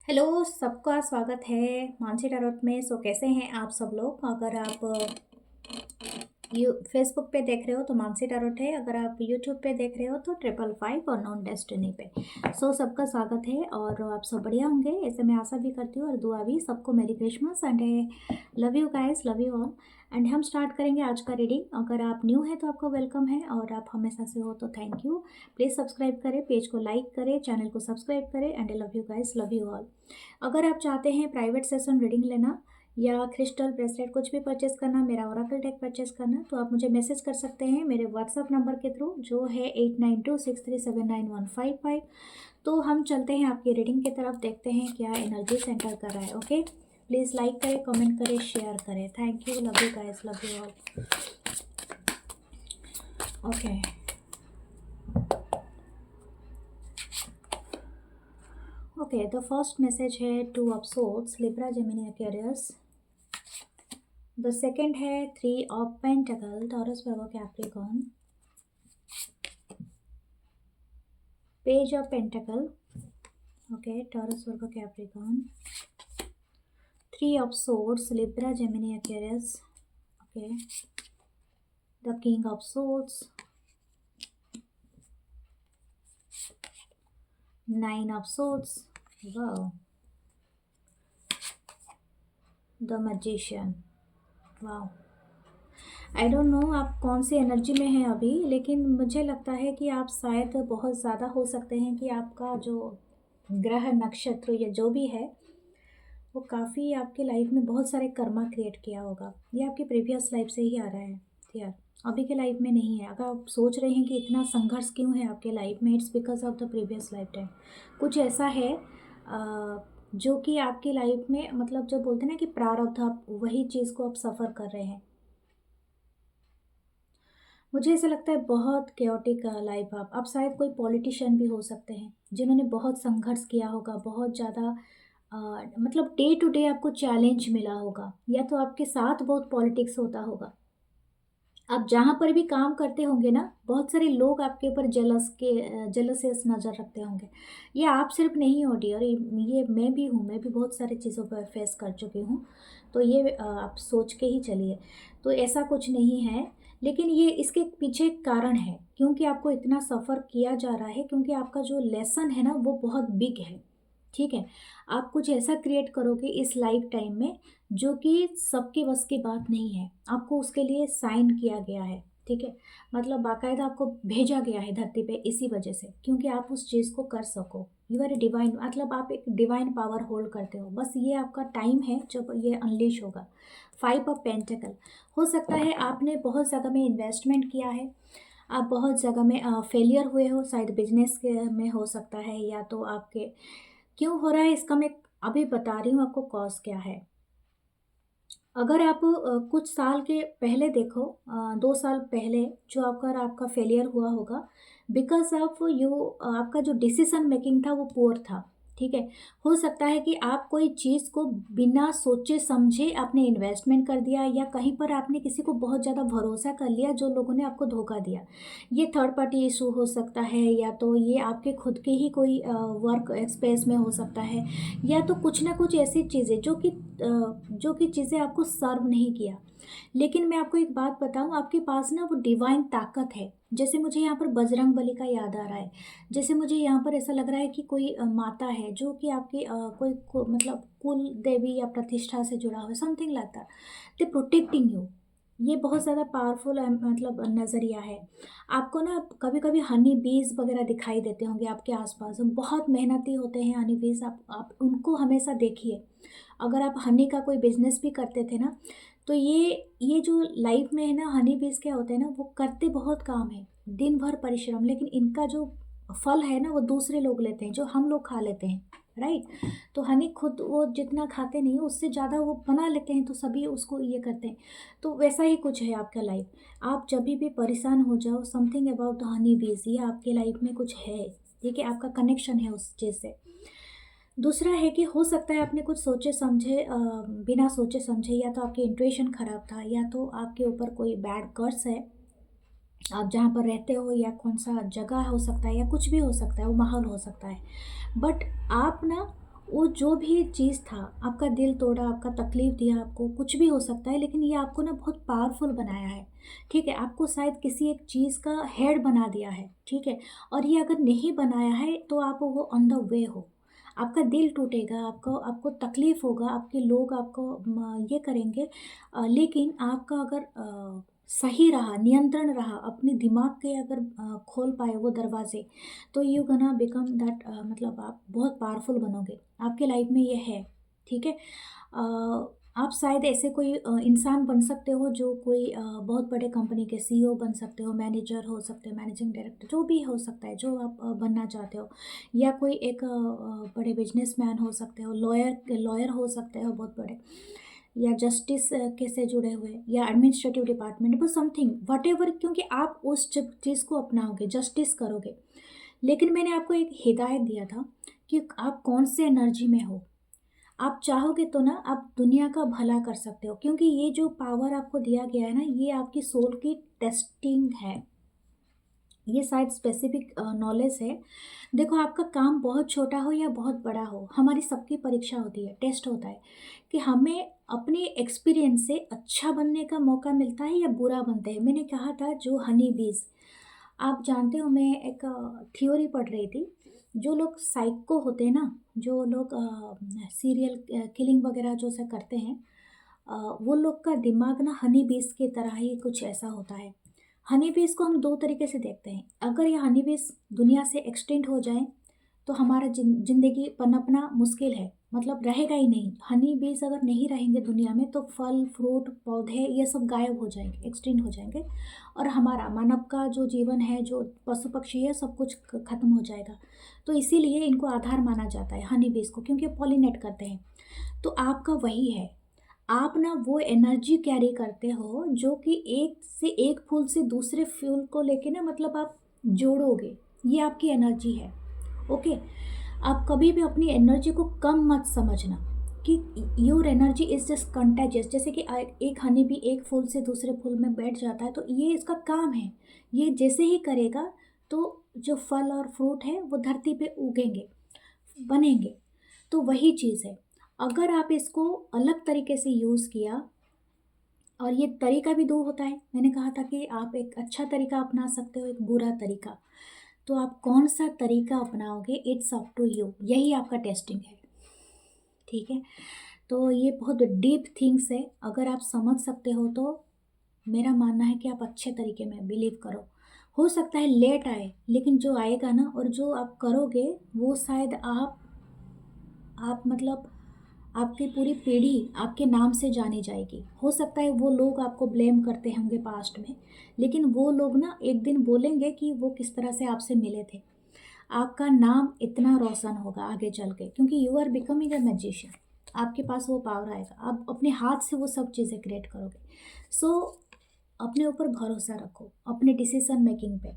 Hello, सबका स्वागत है मानसी टैरोट में। कैसे हैं आप सब लोग? अगर आप यू फेसबुक पे देख रहे हो तो मानसी टैरोट है। अगर आप यूट्यूब पे देख रहे हो तो 555 और नॉन डेस्टिनी पे। सबका स्वागत है और आप सब बढ़िया होंगे ऐसे मैं आशा भी करती हूँ और दुआ भी। सबको मेरी Christmas and love you guys, love you all. And हम स्टार्ट करेंगे आज का रीडिंग। अगर आप न्यू हैं तो आपको वेलकम है और आप हमेशा से हो तो थैंक यू। प्लीज़ सब्सक्राइब करें, पेज को लाइक करें, चैनल को सब्सक्राइब करें and love you guys, love you all. अगर आप चाहते हैं प्राइवेट सेशन रीडिंग लेना या क्रिस्टल ब्रेसलेट कुछ भी परचेस करना, मेरा ओरेकल डेक परचेस करना, तो आप मुझे मैसेज कर सकते हैं मेरे व्हाट्सअप नंबर के थ्रू जो है 8926379155। तो हम चलते हैं आपकी रीडिंग की तरफ, देखते हैं क्या एनर्जी सेंटर कर रहा है। ओके, प्लीज़ लाइक करें, कमेंट करें, शेयर करें। Thank you, love you guys, love you all. Okay, okay, the first message है two of swords, Libra, Gemini, Aquarius. The second है 3 of pentacle, Taurus, Virgo, Capricorn. Page of pentacle, okay, Taurus, Virgo, Capricorn. 3 of swords, Libra, Gemini, Aquarius, okay. The king of swords, 9 of swords, wow. The magician, wow. I don't know आप कौन सी energy में हैं अभी, लेकिन मुझे लगता है कि आप शायद बहुत ज़्यादा हो सकते हैं कि आपका जो ग्रह नक्षत्र या जो भी है वो काफ़ी आपके लाइफ में बहुत सारे कर्मा क्रिएट किया होगा। ये आपकी प्रीवियस लाइफ से ही आ रहा है यार, अभी के लाइफ में नहीं है। अगर आप सोच रहे हैं कि इतना संघर्ष क्यों है आपके लाइफ में, it's because of the previous life time. कुछ ऐसा है जो कि आपकी लाइफ में, मतलब जो बोलते हैं ना कि प्रारब्ध, आप वही चीज़ को आप सफ़र कर रहे हैं। मुझे ऐसा लगता है बहुत केओटिक लाइफ। आप शायद कोई पॉलिटिशियन भी हो सकते हैं जिन्होंने बहुत संघर्ष किया होगा, बहुत ज़्यादा मतलब डे टू डे आपको चैलेंज मिला होगा, या तो आपके साथ बहुत पॉलिटिक्स होता होगा। आप जहाँ पर भी काम करते होंगे ना, बहुत सारे लोग आपके ऊपर जेलसियस नज़र रखते होंगे। ये आप सिर्फ नहीं हो डियर, ये मैं भी हूँ, मैं भी बहुत सारी चीज़ों पर फेस कर चुकी हूँ। तो ये आप सोच के ही चलिए। तो ऐसा कुछ नहीं है, लेकिन ये इसके पीछे एक कारण है क्योंकि आपको इतना सफ़र किया जा रहा है, क्योंकि आपका जो लेसन है ना वो बहुत बिग है। ठीक है, आप कुछ ऐसा क्रिएट करोगे इस लाइफ टाइम में जो कि सबके बस की बात नहीं है। आपको उसके लिए साइन किया गया है, ठीक है, मतलब बाकायदा आपको भेजा गया है धरती पे इसी वजह से, क्योंकि आप उस चीज़ को कर सको। यू आर ए डिवाइन, मतलब आप एक डिवाइन पावर होल्ड करते हो। बस ये आपका टाइम है जब ये अनलीश होगा। 5 ऑफ पेंटिकल, हो सकता है आपने बहुत जगह में इन्वेस्टमेंट किया है, आप बहुत जगह में फेलियर हुए हो, शायद बिजनेस के में हो सकता है, या तो आपके क्यों हो रहा है इसका मैं अभी बता रही हूँ आपको कॉज क्या है। अगर आप कुछ साल के पहले देखो, 2 साल पहले जो आपका फेलियर हुआ होगा बिकॉज ऑफ यू, आपका जो डिसीजन मेकिंग था वो पुअर था। ठीक है, हो सकता है कि आप कोई चीज़ को बिना सोचे समझे आपने इन्वेस्टमेंट कर दिया, या कहीं पर आपने किसी को बहुत ज़्यादा भरोसा कर लिया जो लोगों ने आपको धोखा दिया। ये थर्ड पार्टी इशू हो सकता है, या तो ये आपके खुद के ही कोई वर्क स्पेस में हो सकता है, या तो कुछ ना कुछ ऐसी चीज़ें जो कि चीज़ें आपको सर्व नहीं किया। लेकिन मैं आपको एक बात बताऊं, आपके पास ना वो डिवाइन ताकत है। जैसे मुझे यहाँ पर बजरंग बली का याद आ रहा है, जैसे मुझे यहाँ पर ऐसा लग रहा है कि कोई माता है जो कि आपकी मतलब कुल देवी या प्रतिष्ठा से जुड़ा हुआ है, something like that. They protecting you. ये बहुत ज़्यादा पावरफुल मतलब नज़रिया है। आपको ना कभी कभी हनी बीज वगैरह दिखाई देते होंगे आपके आसपास, बहुत मेहनती होते हैं हनी बीज, आप उनको हमेशा देखिए। अगर आप हनी का कोई बिजनेस भी करते थे ना, तो ये जो लाइफ में है ना, हनी बीज क्या होते हैं ना, वो करते बहुत काम है, दिन भर परिश्रम, लेकिन इनका जो फल है ना वो दूसरे लोग लेते हैं, जो हम लोग खा लेते हैं, राइट। तो हनी खुद वो जितना खाते नहीं है उससे ज़्यादा वो बना लेते हैं, तो सभी उसको ये करते हैं। तो वैसा ही कुछ है आपका लाइफ। आप जब भी परेशान हो जाओ, समथिंग अबाउट द हनी बीज, ये आपके लाइफ में कुछ है। ठीक है, आपका कनेक्शन है उस चीज़ से। दूसरा है कि हो सकता है आपने कुछ सोचे समझे बिना सोचे समझे, या तो आपकी इंट्यूशन ख़राब था, या तो आपके ऊपर कोई बैड कर्स है, आप जहाँ पर रहते हो, या कौन सा जगह हो सकता है, या कुछ भी हो सकता है, वो माहौल हो सकता है। बट आप ना वो जो भी चीज़ था, आपका दिल तोड़ा, आपका तकलीफ़ दिया आपको, कुछ भी हो सकता है, लेकिन ये आपको ना बहुत पावरफुल बनाया है, ठीक है? आपको शायद किसी एक चीज़ का हेड बना दिया है, ठीक है? और ये अगर नहीं बनाया है तो आप वो ऑन द वे हो। आपका दिल टूटेगा, आपको आपको तकलीफ़ होगा, आपके लोग आपको ये करेंगे, लेकिन आपका अगर सही रहा, नियंत्रण रहा, अपने दिमाग के अगर खोल पाए वो दरवाज़े, तो यू गोना बिकम दैट, मतलब आप बहुत पावरफुल बनोगे। आपके लाइफ में ये है, ठीक है? आप शायद ऐसे कोई इंसान बन सकते हो जो कोई बहुत बड़े कंपनी के सीईओ बन सकते हो, मैनेजर हो सकते हो, मैनेजिंग डायरेक्टर, जो भी हो सकता है, जो आप बनना चाहते हो, या कोई एक बड़े बिजनेसमैन हो सकते हो, लॉयर लॉयर हो सकते हो बहुत बड़े, या जस्टिस के से जुड़े हुए, या एडमिनिस्ट्रेटिव डिपार्टमेंट, बस समथिंग व्हाटएवर, क्योंकि आप उस चीज़ को अपनाओगे, जस्टिस करोगे। लेकिन मैंने आपको एक हिदायत दिया था कि आप कौन से एनर्जी में हो। आप चाहोगे तो ना आप दुनिया का भला कर सकते हो, क्योंकि ये जो पावर आपको दिया गया है ना, ये आपकी सोल की टेस्टिंग है। ये शायद स्पेसिफिक नॉलेज है। देखो, आपका काम बहुत छोटा हो या बहुत बड़ा हो, हमारी सबकी परीक्षा होती है, टेस्ट होता है कि हमें अपने एक्सपीरियंस से अच्छा बनने का मौका मिलता है या बुरा बनते हैं। मैंने कहा था जो हनी बीज, आप जानते हो, मैं एक थ्योरी पढ़ रही थी। जो लोग साइको होते हैं ना, जो लोग सीरियल किलिंग वगैरह जो से करते हैं, वो लोग का दिमाग ना हनी बीज की तरह ही कुछ ऐसा होता है। हनी बीज को हम दो तरीके से देखते हैं। अगर ये हनी बीज दुनिया से एक्सटिंक्ट हो जाए तो हमारा ज़िंदगी पनपना मुश्किल है, मतलब रहेगा ही नहीं। हनी बीज अगर नहीं रहेंगे दुनिया में तो फल फ्रूट पौधे ये सब गायब हो जाएंगे, एक्सटिंक्ट हो जाएंगे, और हमारा मानव का जो जीवन है, जो पशु पक्षी है, सब कुछ खत्म हो जाएगा। तो इसीलिए इनको आधार माना जाता है हनी बीज को, क्योंकि पॉलिनेट करते हैं। तो आपका वही है, आप ना वो एनर्जी कैरी करते हो जो कि एक से एक फूल से दूसरे फूल को लेके ना, मतलब आप जोड़ोगे। ये आपकी एनर्जी है, ओके? आप कभी भी अपनी एनर्जी को कम मत समझना कि your energy is just contagious. जैसे कि एक हनी भी एक फूल से दूसरे फूल में बैठ जाता है, तो ये इसका काम है। ये जैसे ही करेगा तो जो फल और फ्रूट है वो धरती पे उगेंगे, बनेंगे। तो वही चीज़ है, अगर आप इसको अलग तरीके से यूज़ किया, और ये तरीका भी दो होता है। मैंने कहा था कि आप एक अच्छा तरीका अपना सकते हो, एक बुरा तरीका। तो आप कौन सा तरीका अपनाओगे, इट्स अप टू यू। यही आपका टेस्टिंग है, ठीक है? तो ये बहुत डीप थिंग्स है, अगर आप समझ सकते हो तो मेरा मानना है कि आप अच्छे तरीके में बिलीव करो। हो सकता है लेट आए, लेकिन जो आएगा ना और जो आप करोगे वो शायद आप मतलब आपकी पूरी पीढ़ी आपके नाम से जानी जाएगी। हो सकता है वो लोग आपको ब्लेम करते होंगे पास्ट में, लेकिन वो लोग ना एक दिन बोलेंगे कि वो किस तरह से आपसे मिले थे। आपका नाम इतना रोशन होगा आगे चल के, क्योंकि you are becoming a magician. आपके पास वो पावर आएगा, आप अपने हाथ से वो सब चीज़ें क्रिएट करोगे। सो अपने ऊपर भरोसा रखो, अपने डिसीजन मेकिंग पे।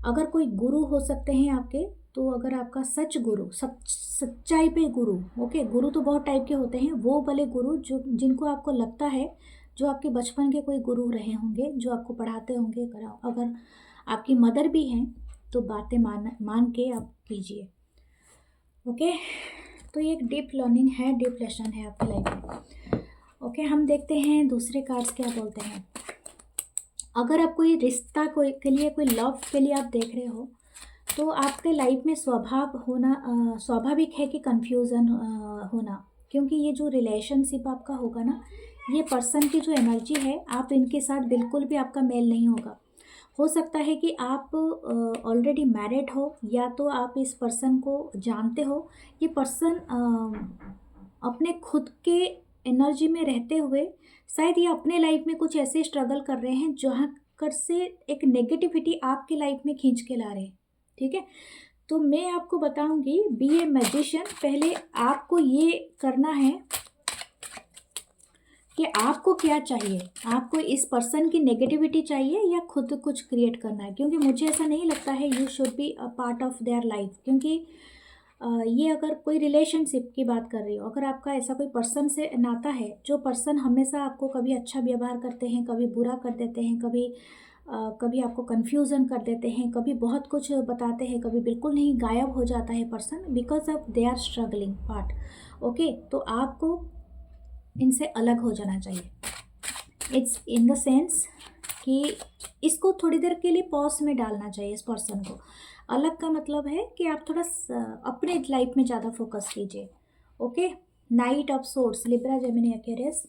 अगर कोई गुरु हो सकते हैं आपके, तो अगर आपका सच गुरु, सच्चाई पे गुरु, ओके? गुरु तो बहुत टाइप के होते हैं, वो वाले गुरु जो जिनको आपको लगता है, जो आपके बचपन के कोई गुरु रहे होंगे, जो आपको पढ़ाते होंगे। अगर आपकी मदर भी हैं तो बातें मान मान के आप कीजिए, ओके? तो ये एक डीप लर्निंग है, डीप लेसन है आपकी लाइफ में, ओके? हम देखते हैं दूसरे कार्ड्स क्या बोलते हैं। अगर आप कोई रिश्ता कोई के लिए, कोई लव के लिए आप देख रहे हो, तो आपके लाइफ में स्वाभाविक है कि कन्फ्यूज़न होना, क्योंकि ये जो रिलेशनशिप आपका होगा ना, ये पर्सन की जो एनर्जी है, आप इनके साथ बिल्कुल भी आपका मेल नहीं होगा। हो सकता है कि आप ऑलरेडी मैरिड हो, या तो आप इस पर्सन को जानते हो। ये पर्सन अपने खुद के एनर्जी में रहते हुए शायद ये अपने लाइफ में कुछ ऐसे स्ट्रगल कर रहे हैं जहाँ कर से एक नेगेटिविटी आपके लाइफ में खींच के ला रहे हैं, ठीक है? तो मैं आपको बताऊंगी, बी ए मैजिशियन। पहले आपको ये करना है कि आपको क्या चाहिए, आपको इस पर्सन की नेगेटिविटी चाहिए या खुद कुछ क्रिएट करना है, क्योंकि मुझे ऐसा नहीं लगता है you should be a part of their life. क्योंकि ये अगर कोई रिलेशनशिप की बात कर रही हो, अगर आपका ऐसा कोई पर्सन से नाता है, जो पर्सन हमेशा आपको कभी अच्छा व्यवहार करते हैं, कभी बुरा कर देते हैं, कभी कभी आपको कन्फ्यूज़न कर देते हैं, कभी बहुत कुछ बताते हैं, कभी बिल्कुल नहीं, गायब हो जाता है person because of they are struggling part. Okay, तो आपको इनसे अलग हो जाना चाहिए। इट्स इन द सेंस कि इसको थोड़ी देर के लिए पॉज़ में डालना चाहिए इस पर्सन को। अलग का मतलब है कि आप थोड़ा अपने लाइफ में ज़्यादा फोकस कीजिए। Okay, night of swords, Libra Gemini Aquarius.